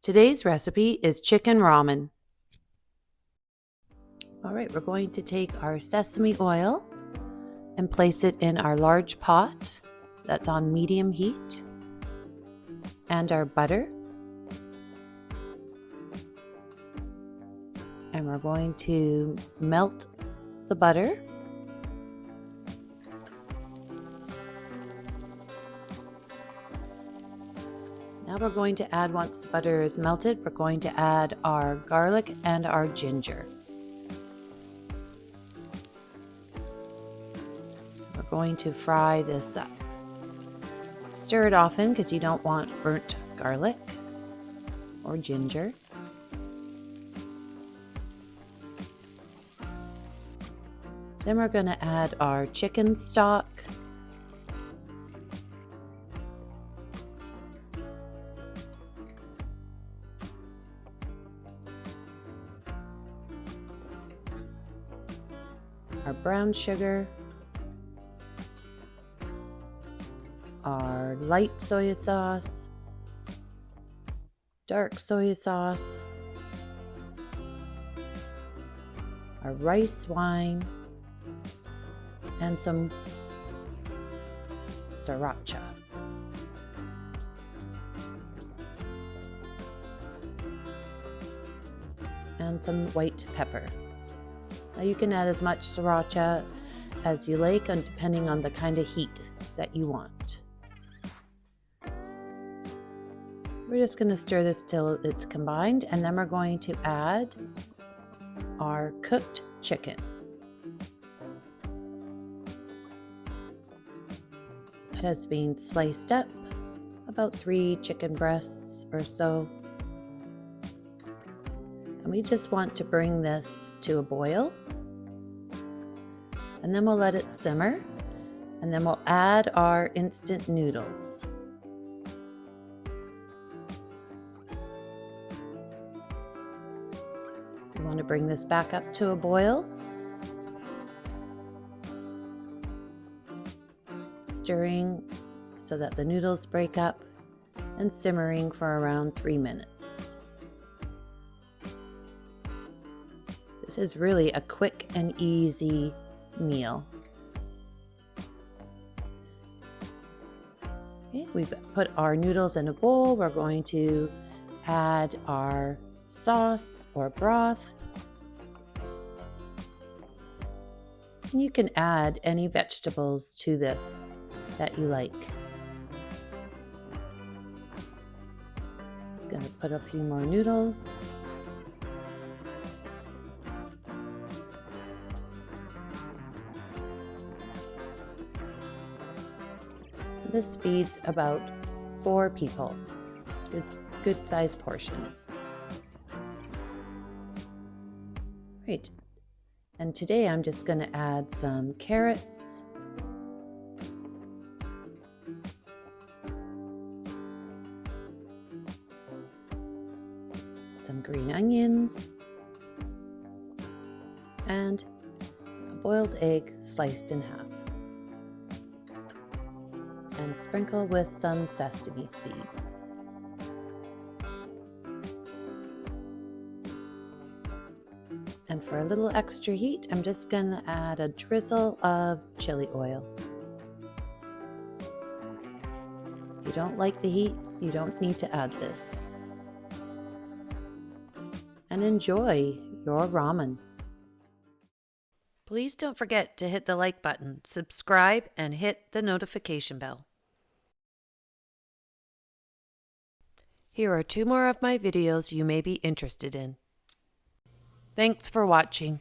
Today's recipe is chicken ramen. All right, we're going to take our sesame oil and place it in our large pot that's on medium heat, and our butter. And we're going to melt the butter. Now we're going to add, once the butter is melted, we're going to add our garlic and our ginger. We're going to fry this up. Stir it often because you don't want burnt garlic or ginger. Then we're going to add our chicken stock. Our brown sugar. Our light soy sauce. Dark soy sauce. Our rice wine. And some Sriracha. And some white pepper. Now you can add as much Sriracha as you like, depending on the kind of heat that you want. We're just going to stir this till it's combined, and then we're going to add our cooked chicken. It has been sliced up, about 3 chicken breasts or so. And we just want to bring this to a boil. And then we'll let it simmer. And then we'll add our instant noodles. We want to bring this back up to a boil. Stirring so that the noodles break up, and simmering for around 3 minutes. This is really a quick and easy meal. Okay, we've put our noodles in a bowl. We're going to add our sauce or broth. And you can add any vegetables to this that you like. Just going to put a few more noodles. This feeds about 4 people. Good size portions. Right. And today I'm just going to add some carrots. Some green onions, and a boiled egg sliced in half, and sprinkle with some sesame seeds. And for a little extra heat, I'm just going to add a drizzle of chili oil. If you don't like the heat, you don't need to add this. And enjoy your ramen. Please don't forget to hit the like button, subscribe, and hit the notification bell. Here are 2 more of my videos you may be interested in. Thanks for watching.